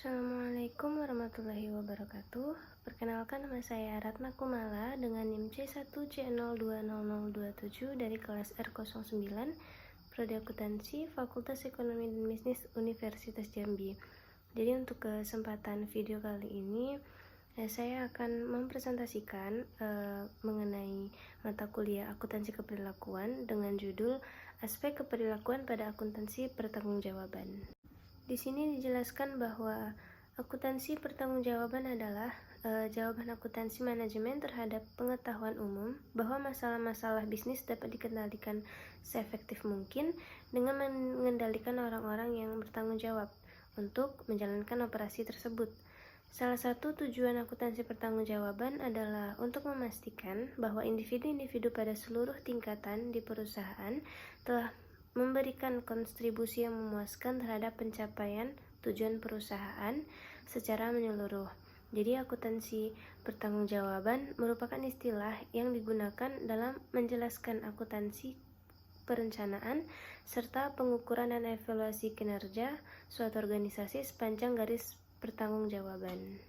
Assalamualaikum warahmatullahi wabarakatuh. Perkenalkan, nama saya Ratna Kumala dengan NIM C1C020027 dari kelas R09, Prodi Akuntansi, Fakultas Ekonomi dan Bisnis Universitas Jambi. Jadi untuk kesempatan video kali ini saya akan mempresentasikan mengenai mata kuliah akuntansi keperilakuan dengan judul Aspek Keperilakuan pada Akuntansi Pertanggungjawaban. Di sini dijelaskan bahwa akuntansi pertanggungjawaban adalah jawaban akuntansi manajemen terhadap pengetahuan umum bahwa masalah-masalah bisnis dapat dikendalikan seefektif mungkin dengan mengendalikan orang-orang yang bertanggung jawab untuk menjalankan operasi tersebut. Salah satu tujuan akuntansi pertanggungjawaban adalah untuk memastikan bahwa individu-individu pada seluruh tingkatan di perusahaan telah memberikan kontribusi yang memuaskan terhadap pencapaian tujuan perusahaan secara menyeluruh. Jadi akuntansi pertanggungjawaban merupakan istilah yang digunakan dalam menjelaskan akuntansi perencanaan serta pengukuran dan evaluasi kinerja suatu organisasi sepanjang garis pertanggungjawaban.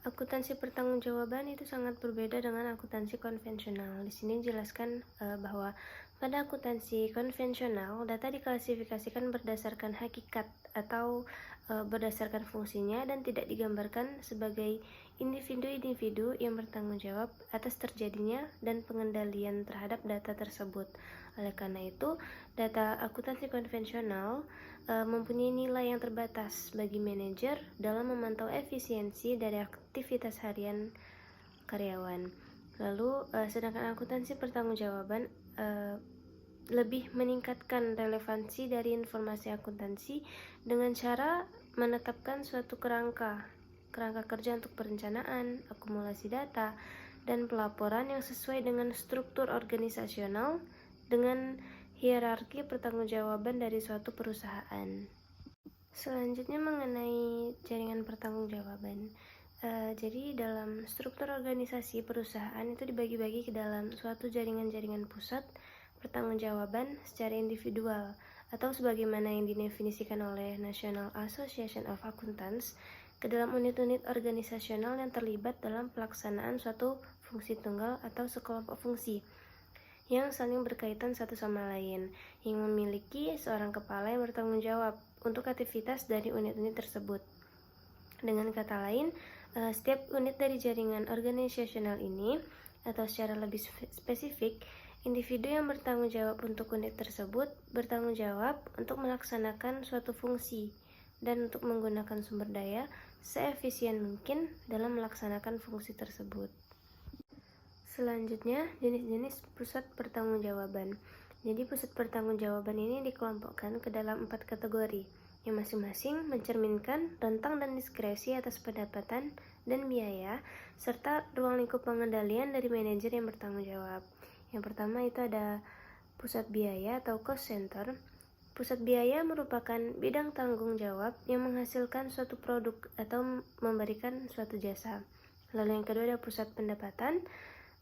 Akuntansi pertanggungjawaban itu sangat berbeda dengan akuntansi konvensional. Di sini dijelaskan bahwa pada akuntansi konvensional, data diklasifikasikan berdasarkan hakikat atau berdasarkan fungsinya dan tidak digambarkan sebagai individu-individu yang bertanggung jawab atas terjadinya dan pengendalian terhadap data tersebut. Oleh karena itu, data akuntansi konvensional mempunyai nilai yang terbatas bagi manajer dalam memantau efisiensi dari aktivitas harian karyawan. Lalu, sedangkan akuntansi pertanggungjawaban lebih meningkatkan relevansi dari informasi akuntansi dengan cara menetapkan suatu kerangka kerja untuk perencanaan, akumulasi data, dan pelaporan yang sesuai dengan struktur organisasional dengan hierarki pertanggungjawaban dari suatu perusahaan. Selanjutnya mengenai jaringan pertanggungjawaban. Jadi dalam struktur organisasi perusahaan itu dibagi-bagi ke dalam suatu jaringan-jaringan pusat pertanggungjawaban secara individual atau sebagaimana yang didefinisikan oleh National Association of Accountants ke dalam unit-unit organisasional yang terlibat dalam pelaksanaan suatu fungsi tunggal atau sekelompok fungsi yang saling berkaitan satu sama lain, yang memiliki seorang kepala yang bertanggung jawab untuk aktivitas dari unit-unit tersebut. Dengan kata lain, setiap unit dari jaringan organisasional ini, atau secara lebih spesifik, individu yang bertanggung jawab untuk unit tersebut bertanggung jawab untuk melaksanakan suatu fungsi dan untuk menggunakan sumber daya seefisien mungkin dalam melaksanakan fungsi tersebut. Selanjutnya, jenis-jenis pusat pertanggungjawaban. Jadi pusat pertanggungjawaban ini dikelompokkan ke dalam 4 kategori, yang masing-masing mencerminkan rentang dan diskresi atas pendapatan dan biaya, serta ruang lingkup pengendalian dari manajer yang bertanggung jawab. Yang pertama itu ada pusat biaya atau cost center. Pusat biaya merupakan bidang tanggung jawab yang menghasilkan suatu produk atau memberikan suatu jasa. Lalu yang kedua ada pusat pendapatan.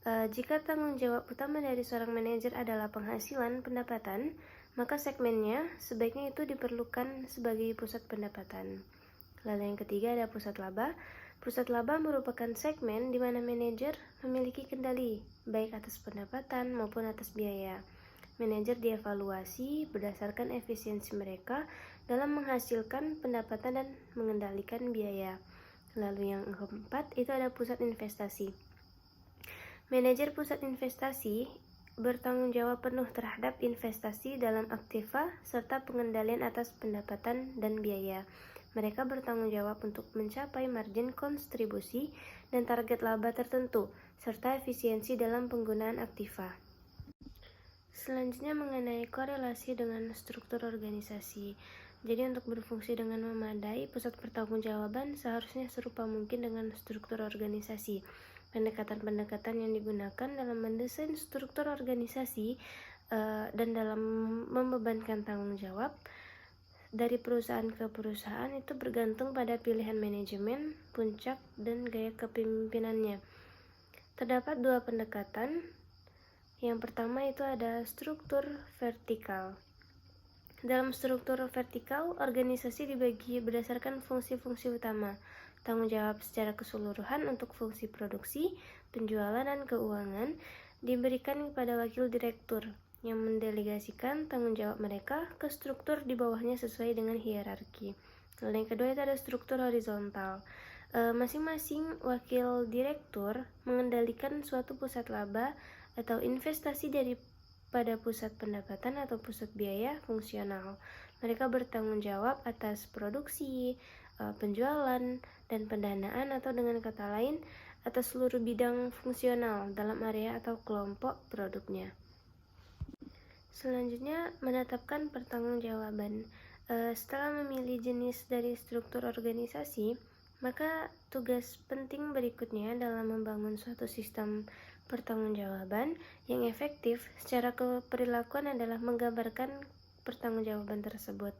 Jika tanggung jawab utama dari seorang manajer adalah penghasilan pendapatan, maka segmennya sebaiknya itu diperlukan sebagai pusat pendapatan. Lalu yang ketiga ada pusat laba. Pusat laba merupakan segmen di mana manajer memiliki kendali baik atas pendapatan maupun atas biaya. Manajer dievaluasi berdasarkan efisiensi mereka dalam menghasilkan pendapatan dan mengendalikan biaya. Lalu yang keempat itu ada pusat investasi. Manajer pusat investasi bertanggung jawab penuh terhadap investasi dalam aktiva serta pengendalian atas pendapatan dan biaya. Mereka bertanggung jawab untuk mencapai margin kontribusi dan target laba tertentu, serta efisiensi dalam penggunaan aktiva. Selanjutnya mengenai korelasi dengan struktur organisasi. Jadi untuk berfungsi dengan memadai, pusat pertanggungjawaban seharusnya serupa mungkin dengan struktur organisasi. Pendekatan-pendekatan yang digunakan dalam mendesain struktur organisasi dan dalam membebankan tanggung jawab dari perusahaan ke perusahaan itu bergantung pada pilihan manajemen, puncak, dan gaya kepemimpinannya. Terdapat 2 pendekatan. Yang pertama itu ada struktur vertikal. Dalam struktur vertikal, organisasi dibagi berdasarkan fungsi-fungsi utama. Tanggung jawab secara keseluruhan untuk fungsi produksi, penjualan, dan keuangan diberikan kepada wakil direktur yang mendelegasikan tanggung jawab mereka ke struktur di bawahnya sesuai dengan hierarki. Lalu yang kedua itu ada struktur horizontal. Masing-masing wakil direktur mengendalikan suatu pusat laba atau investasi pada pusat pendapatan atau pusat biaya fungsional. Mereka bertanggung jawab atas produksi, penjualan, dan pendanaan, atau dengan kata lain atas seluruh bidang fungsional dalam area atau kelompok produknya. Selanjutnya, menetapkan pertanggungjawaban. Setelah memilih jenis dari struktur organisasi, maka tugas penting berikutnya dalam membangun suatu sistem pertanggungjawaban yang efektif secara keperilakuan adalah menggambarkan pertanggungjawaban tersebut.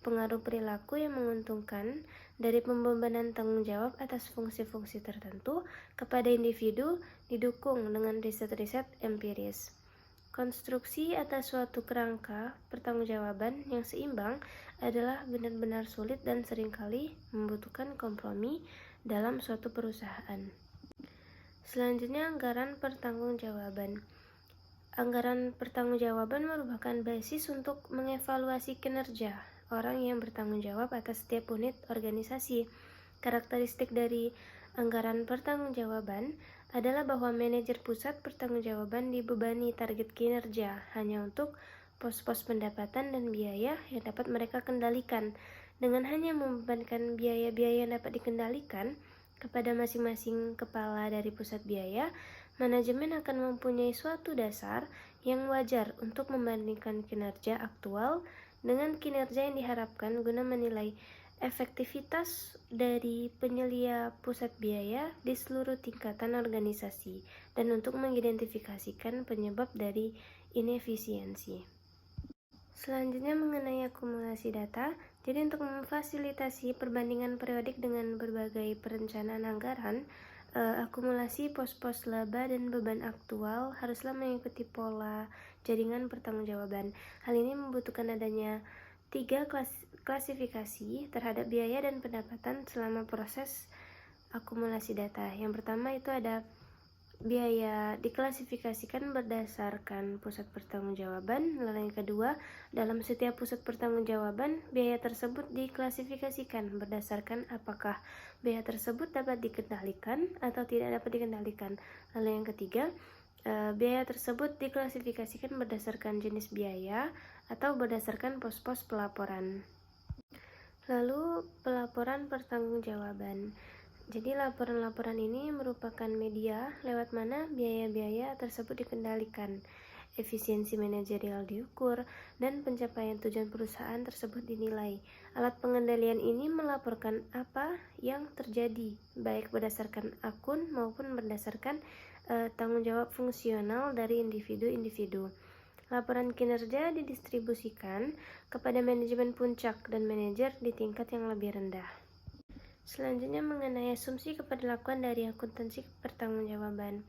Pengaruh perilaku yang menguntungkan dari pembebanan tanggung jawab atas fungsi-fungsi tertentu kepada individu didukung dengan riset-riset empiris. Konstruksi atas suatu kerangka pertanggungjawaban yang seimbang adalah benar-benar sulit dan seringkali membutuhkan kompromi dalam suatu perusahaan. Selanjutnya, anggaran pertanggungjawaban. Anggaran pertanggungjawaban merupakan basis untuk mengevaluasi kinerja orang yang bertanggung jawab atas setiap unit organisasi. Karakteristik dari anggaran pertanggungjawaban adalah bahwa manajer pusat pertanggungjawaban dibebani target kinerja hanya untuk pos-pos pendapatan dan biaya yang dapat mereka kendalikan. Dengan hanya membebankan biaya-biaya yang dapat dikendalikan kepada masing-masing kepala dari pusat biaya, manajemen akan mempunyai suatu dasar yang wajar untuk membandingkan kinerja aktual dengan kinerja yang diharapkan guna menilai efektivitas dari penyelia pusat biaya di seluruh tingkatan organisasi dan untuk mengidentifikasikan penyebab dari inefisiensi. Selanjutnya, mengenai akumulasi data. Jadi untuk memfasilitasi perbandingan periodik dengan berbagai perencanaan anggaran, akumulasi pos-pos laba dan beban aktual haruslah mengikuti pola jaringan pertanggungjawaban. Hal ini membutuhkan adanya 3 klasifikasi terhadap biaya dan pendapatan selama proses akumulasi data. Yang pertama itu ada biaya diklasifikasikan berdasarkan pusat pertanggungjawaban. Lalu yang kedua, dalam setiap pusat pertanggungjawaban, biaya tersebut diklasifikasikan berdasarkan apakah biaya tersebut dapat dikendalikan atau tidak dapat dikendalikan. Lalu yang ketiga, biaya tersebut diklasifikasikan berdasarkan jenis biaya atau berdasarkan pos-pos pelaporan. Lalu pelaporan pertanggungjawaban. Jadi laporan-laporan ini merupakan media lewat mana biaya-biaya tersebut dikendalikan, efisiensi manajerial diukur, dan pencapaian tujuan perusahaan tersebut dinilai. Alat pengendalian ini melaporkan apa yang terjadi, baik berdasarkan akun maupun berdasarkan tanggung jawab fungsional dari individu-individu. Laporan kinerja didistribusikan kepada manajemen puncak dan manajer di tingkat yang lebih rendah. Selanjutnya, mengenai asumsi keberlakuan dari akuntansi pertanggungjawaban.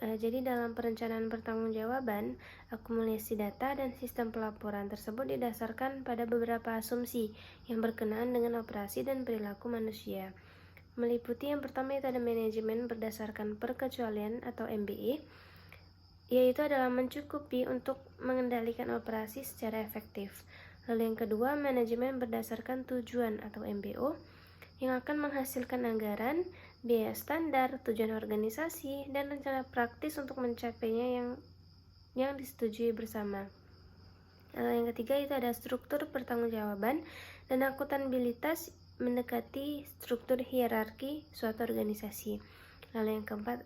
Jadi dalam perencanaan pertanggungjawaban, akumulasi data dan sistem pelaporan tersebut didasarkan pada beberapa asumsi yang berkenaan dengan operasi dan perilaku manusia. Meliputi yang pertama itu ada manajemen berdasarkan perkecualian atau MBE, yaitu adalah mencukupi untuk mengendalikan operasi secara efektif. Lalu yang kedua, manajemen berdasarkan tujuan atau MBO, yang akan menghasilkan anggaran, biaya standar, tujuan organisasi, dan rencana praktis untuk mencapainya yang disetujui bersama. Lalu yang ketiga itu ada struktur pertanggungjawaban dan akuntabilitas mendekati struktur hierarki suatu organisasi. Lalu yang keempat,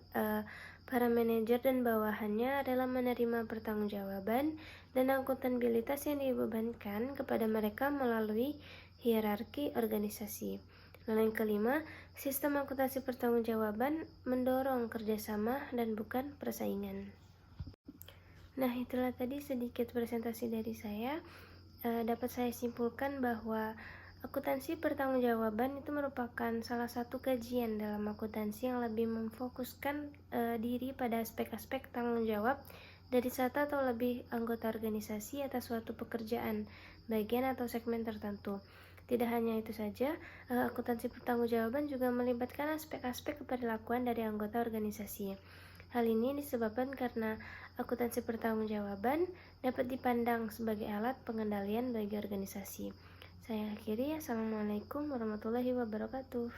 para manajer dan bawahannya adalah menerima pertanggungjawaban dan akuntabilitas yang dibebankan kepada mereka melalui hierarki organisasi. Lalu yang kelima, sistem akuntansi pertanggungjawaban mendorong kerjasama dan bukan persaingan. Nah, itulah tadi sedikit presentasi dari saya. Dapat saya simpulkan bahwa akuntansi pertanggungjawaban itu merupakan salah satu kajian dalam akuntansi yang lebih memfokuskan diri pada aspek-aspek tanggung jawab dari satu atau lebih anggota organisasi atas suatu pekerjaan, bagian atau segmen tertentu. Tidak hanya itu saja, akuntansi pertanggungjawaban juga melibatkan aspek-aspek perilakuan dari anggota organisasi. Hal ini disebabkan karena akuntansi pertanggungjawaban dapat dipandang sebagai alat pengendalian bagi organisasi. Saya akhiri, Assalamualaikum warahmatullahi wabarakatuh.